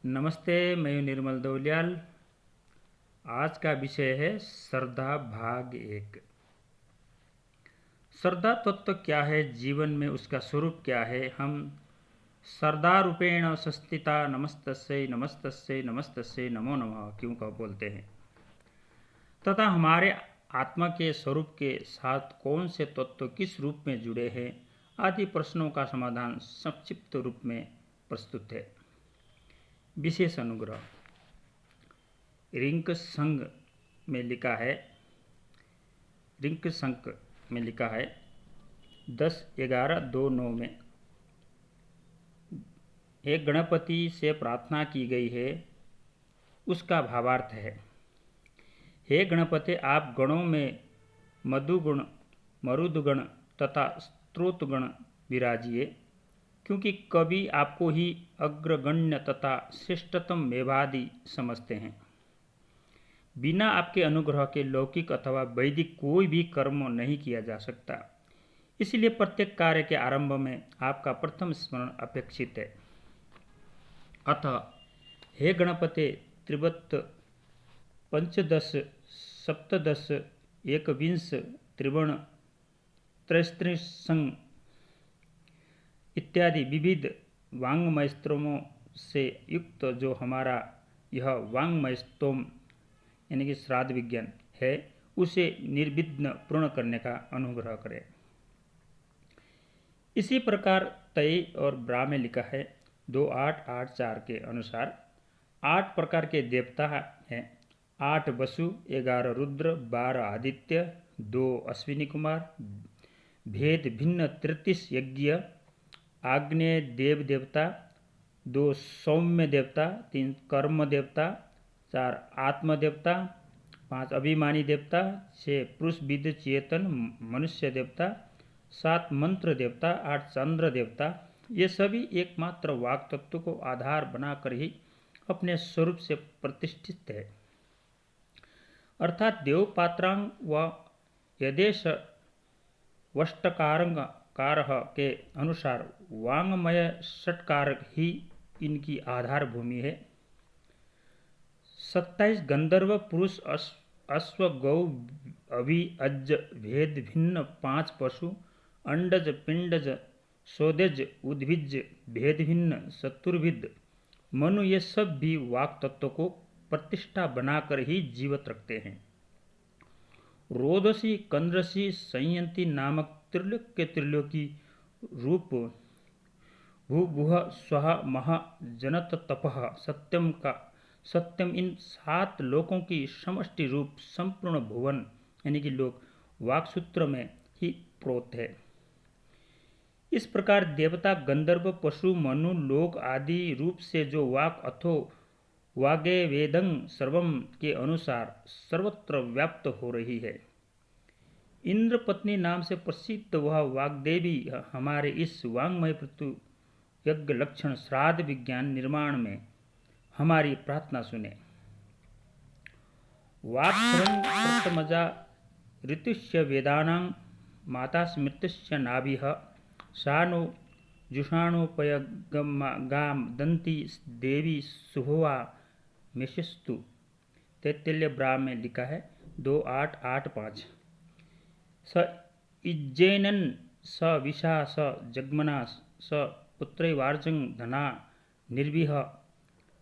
नमस्ते, मैं हूं निर्मल दौलियाल। आज का विषय है श्रद्धा भाग 1। श्रद्धा तत्व क्या है, जीवन में उसका स्वरूप क्या है। हम श्रद्धा रूपेण संस्थिता नमस्तस्यै नमस्तस्यै नमस्तस्यै नमो नमः क्यों का बोलते हैं, तथा हमारे आत्मा के स्वरूप के साथ कौन से तत्व किस रूप में जुड़े हैं आदि प्रश्नों का समाधान संक्षिप्त रूप में प्रस्तुत है। विशेष अनुग्रह रिंक संघ में लिखा है, 10/11/29 में एक गणपति से प्रार्थना की गई है। उसका भावार्थ है, हे गणपति, आप गणों में मधुगुण, मरुदगण तथा स्त्रोतगण विराजिए, क्योंकि कवि आपको ही अग्रगण्य तथा श्रेष्ठतम मेवादि समझते हैं। बिना आपके अनुग्रह के लौकिक अथवा वैदिक कोई भी कर्म नहीं किया जा सकता। इसलिए प्रत्येक कार्य के आरंभ में आपका प्रथम स्मरण अपेक्षित है। अतः हे गणपते, त्रिवत् पंचदश सप्तदश एकविंश त्रिवर्ण त्रैस्त्रिशं इत्यादि विविध वांग्मय स्तोमों से युक्त जो हमारा यह वांग्मय स्तोम यानी कि श्राद्ध विज्ञान है, उसे निर्विघ्न पूर्ण करने का अनुग्रह करें। इसी प्रकार तय और ब्रा में लिखा है 2-8-8-4 के अनुसार 8 प्रकार के देवता हैं। 8 वसु, 11 रुद्र, 12 आदित्य, 2 अश्विनी कुमार, भेद भिन्न 33 यज्ञ, आग्नेय देव देवता, 2 सौम्य देवता, 3 कर्म देवता, 4 आत्म देवता, 5 अभिमानी देवता, 6 पुरुष विद चेतन मनुष्य देवता, 7 मंत्र देवता, 8 चंद्र देवता। ये सभी एकमात्र वाक तत्व को आधार बनाकर ही अपने स्वरूप से प्रतिष्ठित है। अर्थात देवपात्रांग व यदेश वष्टकारंग के अनुसार वांगमय षटकारक ही इनकी आधार भूमि है। 27 गंधर्व पुरुष, अश्व गौ अभि अज भेद भिन्न 5 पशु, अंडज पिंडज सोदेज उद्भिज भेद भिन्न चतुर्विद मनु, ये सब भी वाक तत्व को प्रतिष्ठा बनाकर ही जीवित रखते हैं। रोदसी कंद्रसी संयंती नामक त्रिलोकी रूप भूभुः स्वः मह जनत तपः सत्यम इन 7 लोकों की समष्टि रूप संपूर्ण भुवन यानी कि लोक वाकसूत्र में ही प्रोत है। इस प्रकार देवता, गंधर्व, पशु, मनु, लोक आदि रूप से जो वाक अथो वागे वेदं सर्वम के अनुसार सर्वत्र व्याप्त हो रही है। इंद्र पत्नी नाम से प्रसिद्ध वह वाग्देवी हमारे इस वांग्मय पृथु यज्ञ लक्षण श्राद्ध विज्ञान निर्माण में हमारी प्रार्थना सुने। वाक्सरं प्रथमजा ऋतुष्य वेदानां माता स्मृतिश्च नाभिः सा नो जुषाणोपयगाम दंती देवी सुभवा मेषस्तु। तैत्तिल्य ब्रा में लिखा है 2-8-8-5। स इज्जैनन स विशा स जग्मना स पुत्रैवार्जं धना निर्विह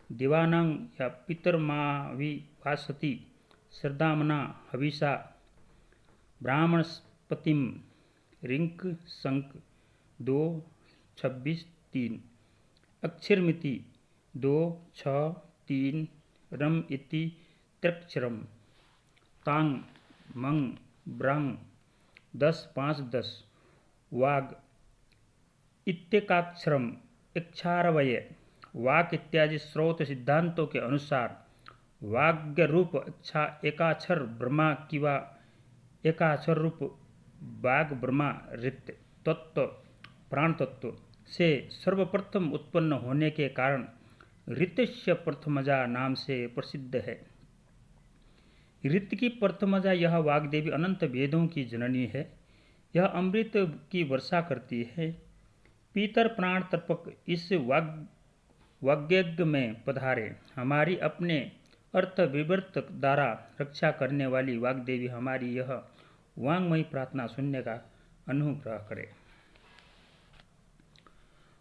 दिवानां या पितर्माविभासति श्रद्धामना हविषा ब्राह्मणस्पतिम। रिंक संक 2-26-3। अक्षरमिति 2-6-3 रम इति त्र्यक्षरम। तांग मंग ब्रंग 10-5-10। वाग इत्येकाक्षरम इक्षारवय। वाक इत्यादि स्रोत सिद्धांतों के अनुसार वाग्य रूप एकाक्षर ब्रह्मा किवा एकाक्षर रूप वाग ब्रह्मा ऋत तत्व प्राण तत्व से सर्वप्रथम उत्पन्न होने के कारण ऋतस्य प्रथमजा नाम से प्रसिद्ध है। ऋत की प्रथमजा यह वाग्देवी अनंत वेदों की जननी है। यह अमृत की वर्षा करती है। पीतर प्राण तर्पक इस वाग्यज्ञ में पधारे। हमारी अपने अर्थ विवर्त द्वारा रक्षा करने वाली वाग्देवी हमारी यह वांग्मयी प्रार्थना सुनने का अनुग्रह करे।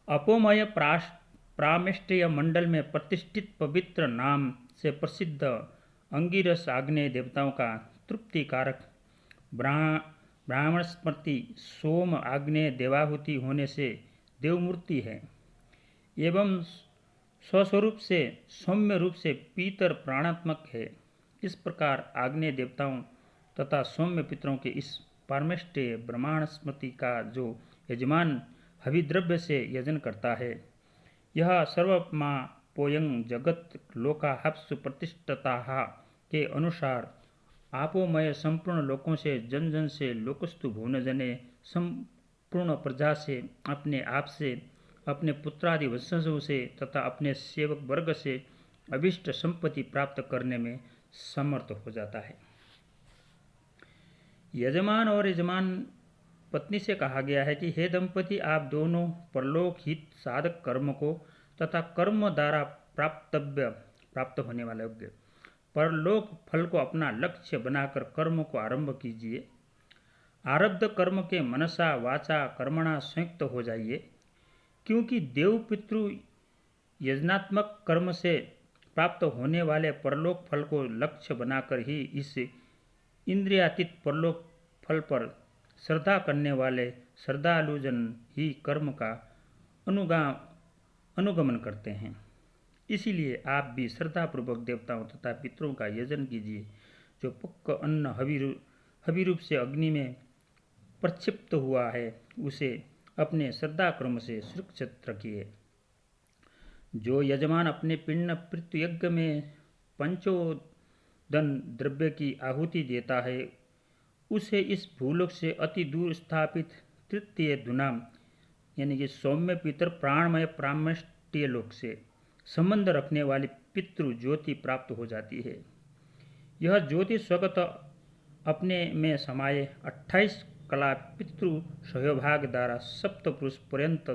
अपोमय प्रामेष्टिय मंडल में प्रतिष्ठित पवित्र नाम से प्रसिद्ध अंगिरस आग्नेय देवताओं का तृप्ति कारक ब्राह्मण स्मृति सोम आग्नेय देवाहुति होने से देवमूर्ति है एवं स्वस्वरूप से सौम्य रूप से पीतर प्राणात्मक है। इस प्रकार आग्नेय देवताओं तथा सौम्य पितरों के इस पारमेष्टिय ब्रह्मांड स्मृति का जो यजमान हविद्रव्य से यजन करता है, यह सर्वमा पोयंग जगत लोकाहाप्सु प्रतिष्ठता के अनुसार आपोमय संपूर्ण लोकों से जन जन से लोकस्तु भुवनजने संपूर्ण प्रजा से अपने आप से अपने पुत्रादि वंशजों से तथा अपने सेवक वर्ग से अभिष्ट संपत्ति प्राप्त करने में समर्थ हो जाता है। यजमान और यजमान पत्नी से कहा गया है कि हे दंपति, आप दोनों परलोक हित साधक कर्म को तथा कर्म द्वारा प्राप्त होने वाले योग्य परलोक फल को अपना लक्ष्य बनाकर कर्म को आरंभ कीजिए। आरब्ध कर्म के मनसा वाचा कर्मणा संयुक्त हो जाइए, क्योंकि देव पितृ यजनात्मक कर्म से प्राप्त होने वाले परलोक फल को लक्ष्य बनाकर ही इस इंद्रियातीत परलोक फल पर श्रद्धा करने वाले श्रद्धालुजन ही कर्म का अनुगमन करते हैं। इसीलिए आप भी श्रद्धापूर्वक देवताओं तथा पितरों का यजन कीजिए। जो पक्का अन्न हवि रूप से अग्नि में प्रक्षिप्त हुआ है, उसे अपने श्रद्धा क्रम से सुरक्षित रखिए। जो यजमान अपने पिंड पृथ्व यज्ञ में पंचोदन द्रव्य की आहुति देता है, उसे इस भूलोक से अति दूर स्थापित तृतीय दुनाम यानी कि सौम्य पितर प्राणमय प्रामष्टीय लोक से संबंध रखने वाली पितृ ज्योति प्राप्त हो जाती है। यह ज्योति स्वगत अपने में समाये 28 कला पितृ सहयोभाग द्वारा सप्तपुरुष पर्यंत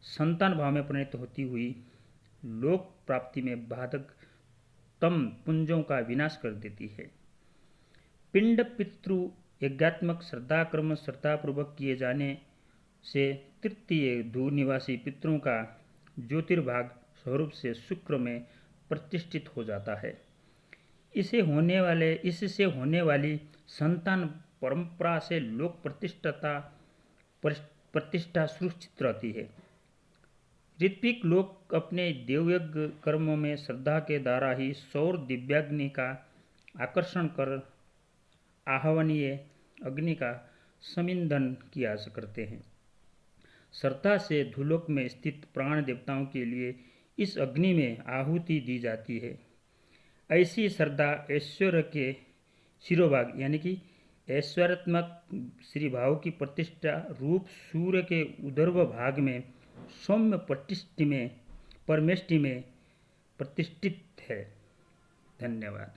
संतान भाव में परिणत होती हुई लोक प्राप्ति में बाधक तम पुंजों का विनाश कर देती है। पिंड पितृ यज्ञात्मक श्रद्धाक्रम श्रद्धापूर्वक किए जाने से तृतीय धू निवासी पितरों का ज्योतिर्भाग स्वरूप से शुक्र में प्रतिष्ठित हो जाता है। इससे होने वाली संतान परंपरा से लोक प्रतिष्ठा सुरक्षित रहती है। ऋत्विक लोग अपने देवयज्ञ कर्मों में श्रद्धा के द्वारा ही सौर दिव्याग्नि का आकर्षण कर आह्वनीय अग्नि का समिंधन किया करते हैं। श्रद्धा से धूलोक में स्थित प्राण देवताओं के लिए इस अग्नि में आहुति दी जाती है। ऐसी श्रद्धा ऐश्वर्य के शिरोभाग यानी कि ऐश्वर्यात्मक श्री भाव की प्रतिष्ठा रूप सूर्य के उदर्भ भाग में सौम्य परमेष्टि में प्रतिष्ठित है। धन्यवाद।